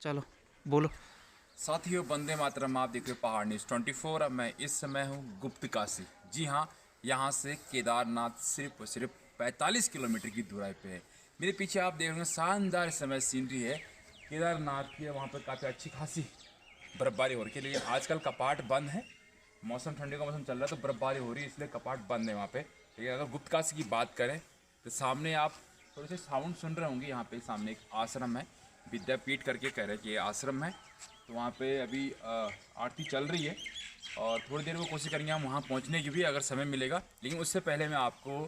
चलो बोलो। साथियों, वंदे मातरम। आप देख रहे हो पहाड़ न्यूज़ 24 और मैं इस समय हूँ गुप्त काशी। जी हाँ, यहाँ से केदारनाथ सिर्फ और सिर्फ 45 किलोमीटर की दूरी पे है। मेरे पीछे आप देख रहे हैं शानदार समय सीनरी है केदारनाथ की। वहाँ पर काफ़ी अच्छी खासी बर्फबारी हो रही है, लेकिन आजकल कपाट बंद है। मौसम ठंडी का मौसम चल रहा है तो बर्फबारी हो रही है, इसलिए कपाट बंद है वहाँ पे। लेकिन अगर गुप्त काशी की बात करें तो सामने आप थोड़े से साउंड सुन रहे होंगे। यहाँ पे सामने एक आश्रम है, विद्यापीठ करके कह रहे हैं कि ये आश्रम है। तो वहाँ पे अभी आरती चल रही है और थोड़ी देर में कोशिश करेंगे हम वहाँ पहुँचने की भी, अगर समय मिलेगा। लेकिन उससे पहले मैं आपको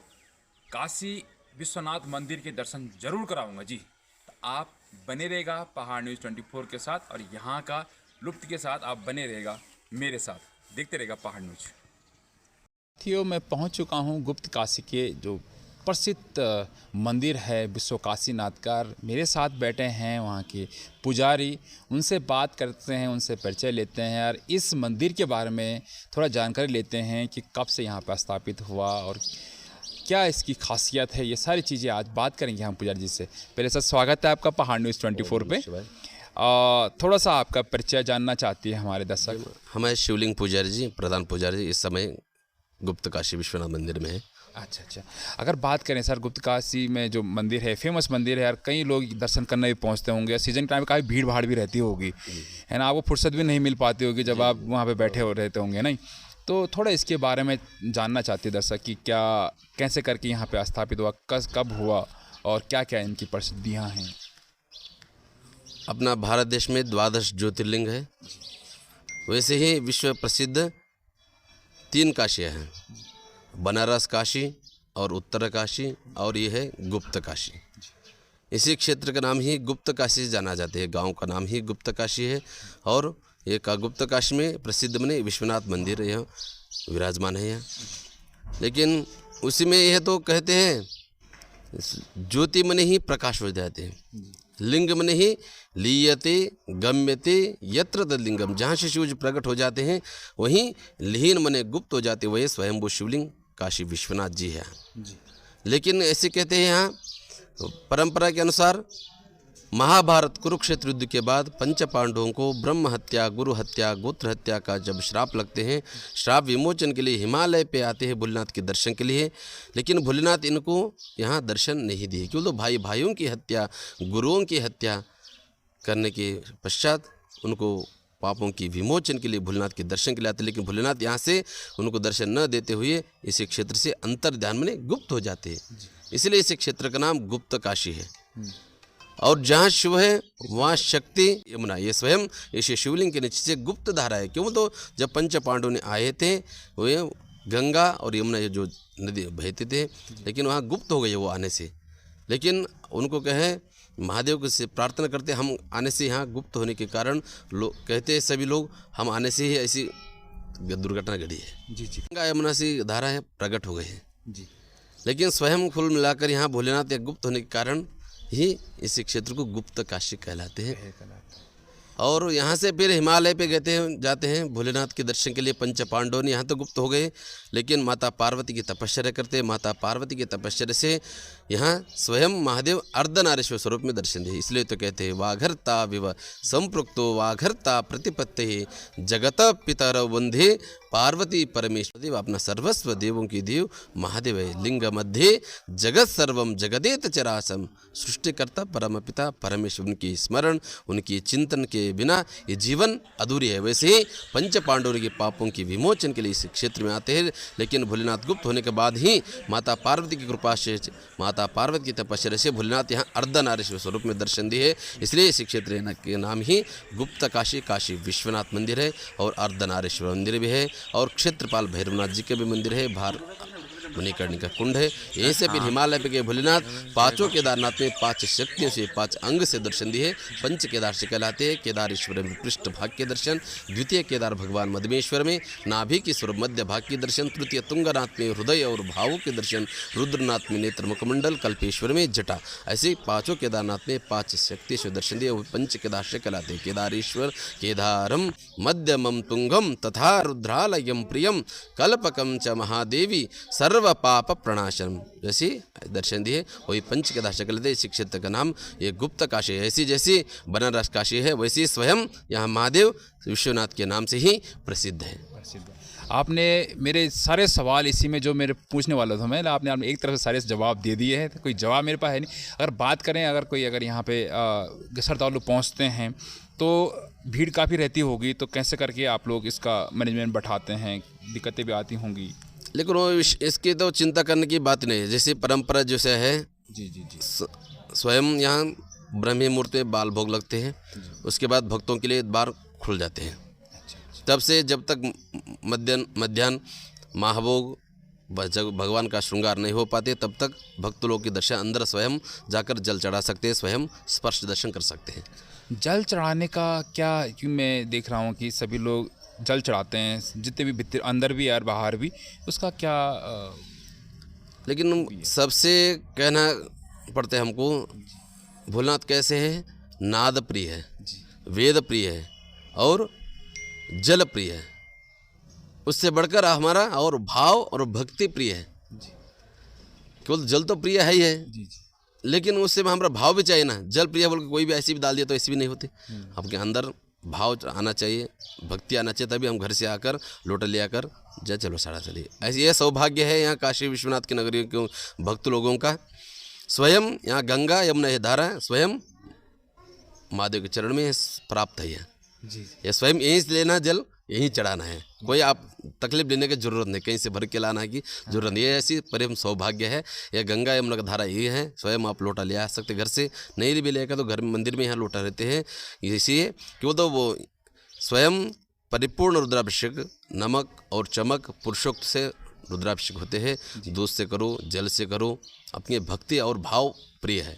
काशी विश्वनाथ मंदिर के दर्शन जरूर कराऊंगा जी। तो आप बने रहेगा पहाड़ न्यूज़ 24 के साथ, और यहाँ का लुत्फ के साथ आप बने रहेगा मेरे साथ, देखते रहेगा पहाड़ न्यूज़। साथियों, मैं पहुंच चुका हूं गुप्त काशी के जो प्रसिद्ध मंदिर है विश्व काशीनाथ का। मेरे साथ बैठे हैं वहां के पुजारी, उनसे बात करते हैं, उनसे परिचय लेते हैं और इस मंदिर के बारे में थोड़ा जानकारी लेते हैं कि कब से यहाँ पर स्थापित हुआ और क्या इसकी खासियत है। ये सारी चीज़ें आज बात करेंगे हम पुजारी जी से। पहले सर, स्वागत है आपका पहाड़ न्यूज़ 24 पे। थोड़ा सा आपका परिचय जानना चाहती है हमारे दर्शक। हमारे शिवलिंग पुजारी जी, प्रधान पुजारी जी, इस समय गुप्त काशी विश्वनाथ मंदिर में है। अच्छा। अगर बात करें सर, गुप्त काशी में जो मंदिर है, फेमस मंदिर है यार, कई लोग दर्शन करने भी पहुंचते होंगे। सीजन टाइम में काफ़ी भीड़ भाड़ भी रहती होगी, है ना। आपको फुर्सत भी नहीं मिल पाती होगी जब आप वहाँ पे बैठे हो रहते होंगे, नहीं। तो थोड़ा इसके बारे में जानना चाहते दर्शक कि क्या कैसे करके यहाँ पे स्थापित हुआ, कब हुआ और क्या क्या इनकी प्रसिद्धियाँ हैं। अपना भारत देश में 12 ज्योतिर्लिंग है, वैसे ही विश्व प्रसिद्ध 3 काशियाँ हैं, बनारस काशी और उत्तर काशी, और ये है गुप्त काशी। इसी क्षेत्र का नाम ही गुप्त काशी से जाना जाता है, गांव का नाम ही गुप्त काशी है। और ये का गुप्त काशी में प्रसिद्ध बने विश्वनाथ मंदिर यहाँ विराजमान है यहाँ। लेकिन उसी में यह तो कहते हैं ज्योति मन ही प्रकाश हो जाते हैं, लिंग मन ही लीयते गम्यते यत्र तद्लिंगम। जहाँ से शिव जी प्रकट हो जाते हैं वहीं लीन मने गुप्त हो जाते, वही स्वयंभू शिवलिंग काशी विश्वनाथ जी है। लेकिन ऐसे कहते हैं यहाँ परंपरा के अनुसार महाभारत कुरुक्षेत्र युद्ध के बाद पंच पांडवों को ब्रह्म हत्या, गुरु हत्या, गोत्र हत्या का जब श्राप लगते हैं, श्राप विमोचन के लिए हिमालय पे आते हैं भोलेनाथ के दर्शन के लिए। लेकिन भोलेनाथ इनको यहाँ दर्शन नहीं दिए, क्यों? तो भाई भाइयों की हत्या, गुरुओं की हत्या करने के पश्चात उनको पापों की विमोचन के लिए भोलेनाथ के दर्शन के लिए आते। लेकिन भोलेनाथ यहाँ से उनको दर्शन न देते हुए इसी क्षेत्र से अंतर ध्यान में गुप्त हो जाते हैं, इसलिए इस क्षेत्र का नाम गुप्त काशी है। और जहाँ शिव है वहाँ शक्ति यमुना, ये स्वयं इसे शिवलिंग के नीचे से गुप्त धारा है। क्यों? तो जब पंच पांडव ने आए थे वे गंगा और यमुना ये जो नदी बहते थे, लेकिन वहाँ गुप्त हो गए वो आने से। लेकिन उनको कहे महादेव से प्रार्थना करते, हम आने से यहाँ गुप्त होने के कारण लोग कहते हैं सभी लोग हम आने से ही ऐसी दुर्घटना घटी है। जी। गंगा यमुना से धारा है प्रकट हो गए हैं जी। लेकिन स्वयं कुल मिलाकर यहाँ भोलेनाथ या गुप्त होने के कारण ही इस क्षेत्र को गुप्त काशी कहलाते हैं। और यहाँ से फिर हिमालय पे जाते हैं भोलेनाथ के दर्शन के लिए। पंच पांडव ने यहाँ तो गुप्त हो गए, लेकिन माता पार्वती की तपस्या करते, माता पार्वती की तपस्या से यहाँ स्वयं महादेव अर्धनारीश्वर स्वरूप में दर्शन दिए। इसलिए तो कहते हैं वाघरता विव संपृक्तो वाघरता प्रतिपत्ति जगत पितर वंदे पार्वती परमेश्वर देव। अपना सर्वस्व देवों की देव महादेव है। लिंग मध्य जगत सर्वम जगदेत चरासम। सृष्टिकर्ता परम पिता परमेश्वर, उनकी स्मरण उनकी चिंतन के बिना ये जीवन अधूरी है। वैसे ही पंच पांडवों के पापों की विमोचन के लिए इस क्षेत्र में आते हैं। लेकिन भोलेनाथ गुप्त होने के बाद ही माता पार्वती की कृपा से, माता पार्वती की तपस्या से भोलेनाथ यहाँ अर्धनारीश्वर स्वरूप में दर्शन दिए। इसलिए इस क्षेत्र के नाम ही गुप्त काशी, काशी विश्वनाथ मंदिर है और अर्धनारीश्वर मंदिर भी है। और क्षेत्रपाल भैरवनाथ जी के भी मंदिर है, मणिकर्णिका कुंड है। यहीं से फिर हिमालय पे गए भोलेनाथ 5 केदारनाथ में 5 शक्तियों से 5 अंग से दर्शन दिए। पंच केदार से कहलाते हैं। केदारेश्वर में पृष्ठ भाग के दर्शन, द्वितीय केदार भगवान मधमेश्वर में नाभि के स्वरूप मध्य भाग के दर्शन, तृतीय तुंगनाथ में हृदय और भावों के दर्शन, रुद्रनाथ में नेत्र मुखमंडल, कल्पेश्वर में जटा। ऐसे 5 केदारनाथ में 5 शक्तियों दर्शन दिए। पंच केदार से कहलाते हैं। केदारेश्वर केदारम मध्यमम तुंगम तथा रुद्रालयम प्रियम कल्पकम च महादेवी सर्व सर्व पाप प्रणाशन, जैसी दर्शन दिए वही पंच केदार शकल इसी क्षेत्र का नाम ये गुप्त काशी है। ऐसी जैसी बनारस काशी है वैसी स्वयं यहाँ महादेव विश्वनाथ के नाम से ही प्रसिद्ध है। आपने मेरे सारे सवाल इसी में जो मेरे पूछने वाला था मैं, आपने एक तरफ से सारे जवाब दे दिए हैं, तो कोई जवाब मेरे पास है नहीं। अगर बात करें अगर यहाँ पे श्रद्धालु पहुँचते हैं तो भीड़ काफ़ी रहती होगी, तो कैसे करके आप लोग इसका मैनेजमेंट बैठाते हैं? दिक्कतें भी आती होंगी। लेकिन वो इसकी तो चिंता करने की बात नहीं है। जैसे परंपरा जैसे है जी जी जी। स्वयं यहाँ ब्रह्मी मुहूर्त में बाल भोग लगते हैं, उसके बाद भक्तों के लिए द्वार खुल जाते हैं। तब से जब तक मध्याह्न महाभोग जब भगवान का श्रृंगार नहीं हो पाते तब तक भक्त लोग के दर्शन अंदर स्वयं जाकर जल चढ़ा सकते हैं, स्वयं स्पर्श दर्शन कर सकते हैं। जल चढ़ाने का क्या, क्यों मैं देख रहा हूँ कि सभी लोग जल चढ़ाते हैं, जितने भी भीतर अंदर भी और बाहर भी, उसका क्या लेकिन सबसे कहना पड़ता है हमको, भोलेनाथ कैसे है? नाद प्रिय है, वेद प्रिय है और जल प्रिय है। उससे बढ़कर हमारा और भाव और भक्ति प्रिय है। केवल जल तो प्रिय है ही है, लेकिन उससे हमारा भाव भी चाहिए ना। जल प्रिय बोल के कोई भी ऐसी भी डाल दिया तो ऐसी भी नहीं होती। आपके अंदर भाव आना चाहिए, भक्ति आना चाहिए, तभी हम घर से आकर लोटा ले आकर जय चलो साड़ा चलिए। ऐसे यह सौभाग्य है यहाँ काशी विश्वनाथ की नगरी के भक्त लोगों का। स्वयं यहाँ गंगा यमुना ये धारा स्वयं महादेव के चरण में प्राप्त है। ये स्वयं यहीं से लेना जल, यहीं चढ़ाना है। कोई आप तकलीफ लेने की जरूरत नहीं, कहीं से भर के लाना की जरूरत नहीं। ये ऐसी परम सौभाग्य है। यह गंगा यमुना का धारा यही है। स्वयं आप लोटा ले आ सकते घर से, नहीं भी लेकर तो घर में मंदिर में यहाँ लोटा रहते हैं। इसलिए क्यों तो वो स्वयं परिपूर्ण रुद्राभिषेक नमक और चमक पुरुषोक्त से रुद्राभिषेक होते हैं। दूध से करो, जल से करो, अपनी भक्ति और भाव प्रिय है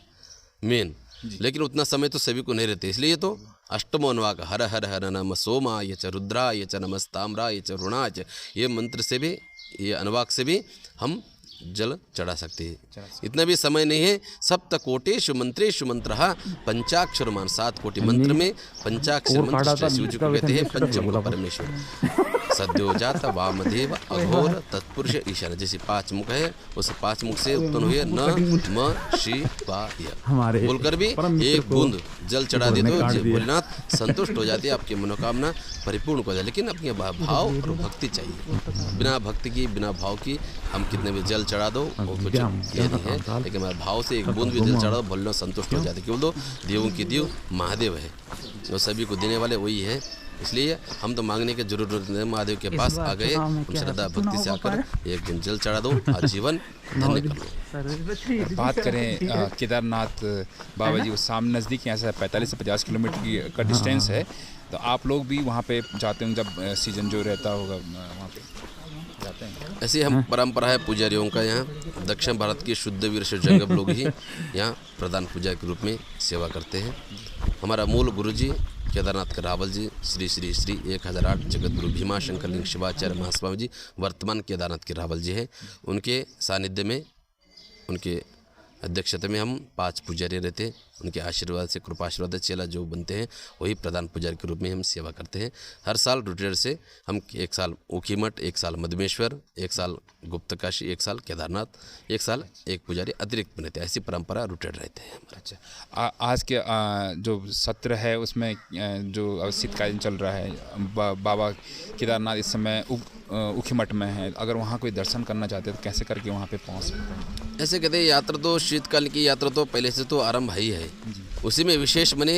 मेन। लेकिन उतना समय तो सभी को नहीं रहते, इसलिए तो अष्टमो अनुवाक हर हर हर नम सोमा ये च रुद्रा ये च नमस्ताम्रा ये च रुणा च, ये मंत्र से भी, ये अनुवाक से भी हम जल चढ़ा सकते हैं। इतना भी समय नहीं है। सप्त कोटेषु मंत्रेषु मंत्रः पंचाक्षर मान, 7 कोटि मंत्र में पंचाक्षर मंत्र शिव जी को कहते हैं पंचमुख परमेश्वर। सद्यो जात वामदेव अघोर तत्पुरुष ईशान, जैसे 5 मुख है उस 5 मुख से उत्पन्न हुए न म शिवाय बोलकर भी एक बूंद जल चढ़ा दे तो भोलेनाथ संतुष्ट हो जाते हैं, आपकी मनोकामना परिपूर्ण हो जाए। लेकिन अपने भाव और भक्ति चाहिए। बिना भक्ति की, बिना भाव की हम कितने भी जल चढ़ा दो वो कुछ ये नहीं है। लेकिन हमारे भाव से एक बूंद भी जल चढ़ा दो भोलेनाथ संतुष्ट हो जाते। क्यों? दो देवों की देव महादेव है, जो सभी को देने वाले वही है। इसलिए हम तो मांगने की जरूरत नहीं, महादेव के पास आ गए, श्रद्धा भक्ति से आकर एक दिन जल चढ़ा दो, आजीवन धन्य कर लो। बात करें केदारनाथ बाबा जी, वो सामने नज़दीक यहाँ से 45 से 50 किलोमीटर का डिस्टेंस है, तो आप लोग भी वहाँ पे जाते होंगे जब सीजन जो रहता होगा वहाँ पे जाते हैं? ऐसी हम परंपरा है पुजारियों का। यहाँ दक्षिण भारत की शुद्ध वीर जंगम लोग ही यहाँ प्रधान पूजा के रूप में सेवा करते हैं। हमारा मूल गुरुजी केदारनाथ के रावल जी श्री श्री श्री 1008 जगत गुरु भीमा शंकर लिंग शिवाचार्य महास्वामी जी वर्तमान केदारनाथ के रावल जी हैं। उनके सानिध्य में, उनके अध्यक्षता में हम 5 पुजारी रहते हैं। उनके आशीर्वाद से, कृपाशीर्वाद से चेला जो बनते हैं वही प्रधान पुजारी के रूप में हम सेवा करते हैं। हर साल रोटेट से हम 1 साल ऊखीमठ, 1 साल मधुमेश्वर, 1 साल गुप्त काशी, 1 साल केदारनाथ, 1 साल एक पुजारी अतिरिक्त बनते हैं। ऐसी परंपरा रोटेट रहते हैं। अच्छा, आज के जो सत्र है उसमें जो शीतकालीन चल रहा है, बाबा केदारनाथ इस समय ऊखीमठ में है, अगर वहाँ कोई दर्शन करना चाहते हैं तो कैसे करके वहाँ पे पहुँच सकते हैं? ऐसे कहते हैं यात्रा तो शीतकाल की यात्रा तो पहले से तो आरंभ ही है। उसी में विशेष मने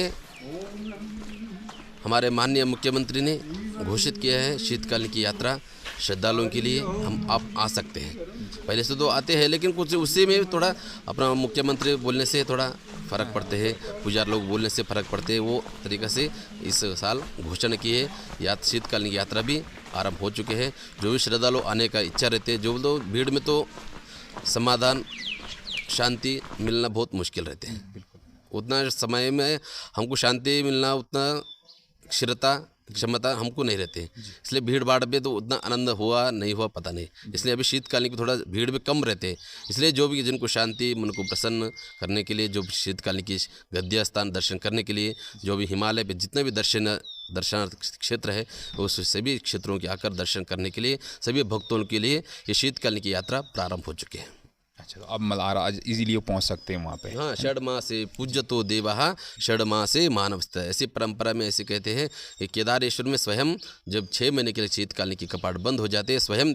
हमारे माननीय मुख्यमंत्री ने घोषित किया है शीतकाल की यात्रा श्रद्धालुओं के लिए हम आप आ सकते हैं। पहले से तो आते हैं, लेकिन कुछ उसी में थोड़ा अपना मुख्यमंत्री बोलने से थोड़ा फ़र्क पड़ते हैं, पुजारी लोग बोलने से फ़र्क पड़ते हैं। वो तरीक़े से इस साल घोषणा की है। शीतकालीन यात्रा भी आरंभ हो चुके हैं। जो भी श्रद्धालु आने का इच्छा रहते हैं, जो लोग भीड़ में तो समाधान शांति मिलना बहुत मुश्किल रहते हैं। उतना समय में हमको शांति मिलना, उतना क्षमता हमको नहीं रहती, इसलिए भीड़ भाड़ में तो उतना आनंद हुआ नहीं हुआ पता नहीं। इसलिए अभी शीतकालीन की थोड़ा भीड़ में कम रहते हैं। इसलिए जो भी जिनको शांति, मन को प्रसन्न करने के लिए, जो शीतकालीन की गद्य स्थान दर्शन करने के लिए, जो भी हिमालय पे जितने भी दर्शन दर्शनार्थ क्षेत्र है, उस सभी क्षेत्रों के आकर दर्शन करने के लिए सभी भक्तों के लिए ये शीतकालीन की यात्रा प्रारंभ हो चुकी है। अच्छा, तो अब मलारा आज इजीली पहुंच सकते हैं वहाँ पे। हाँ, षड्मासे पूज्यतो देवः षड्मासे मानवस्तः, ऐसी परंपरा में ऐसे कहते हैं कि केदारेश्वर में स्वयं जब 6 महीने के लिए शीतकालीन की कपाट बंद हो जाते हैं, स्वयं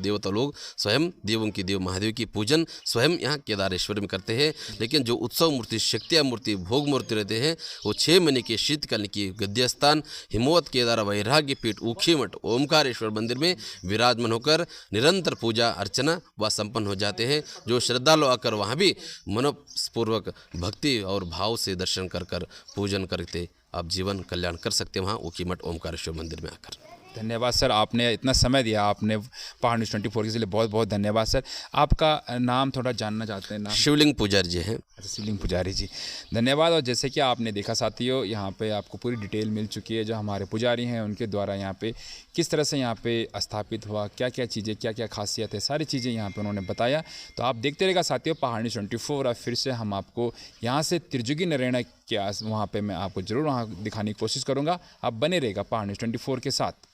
देवता लोग स्वयं देवों की देव महादेव की पूजन स्वयं यहाँ केदारेश्वर में करते हैं। लेकिन जो उत्सव मूर्ति, शक्तिया मूर्ति, भोग मूर्ति रहते हैं वो 6 महीने के शीतकालीन की गद्य स्थान हिमवत केदार वैराग्य पीठ ऊखीमठ ओमकारेश्वर मंदिर में विराजमान होकर निरंतर पूजा अर्चना व संपन्न हो जाते हैं। जो श्रद्धालु आकर वहाँ भी मनोपूर्वक भक्ति और भाव से दर्शन कर पूजन करते आप जीवन कल्याण कर सकते हैं वहाँ ऊखीमठ ओमकारेश्वर मंदिर में आकर। धन्यवाद सर, आपने इतना समय दिया, आपने पहाड़ न्यूज़ 24 के लिए बहुत बहुत धन्यवाद सर। आपका नाम थोड़ा जानना चाहते हैं? नाम शिवलिंग पुजारी जी हैं। अच्छा, शिवलिंग पुजारी जी, धन्यवाद। और जैसे कि आपने देखा साथियों, यहाँ पे आपको पूरी डिटेल मिल चुकी है जो हमारे पुजारी हैं उनके द्वारा यहाँ पे किस तरह से यहाँ पे स्थापित हुआ, क्या क्या चीज़ें, क्या क्या खासियत है, सारी चीज़ें यहाँ पे उन्होंने बताया। तो आप देखते रहेगा साथियों पहाड़ न्यूज़ 24। और फिर से हम आपको यहाँ से त्रिजुगी नारायण के वहाँ पर मैं आपको ज़रूर वहाँ दिखाने की कोशिश करूँगा। आप बने रहेगा पहाड़ न्यूज़ 24 के साथ।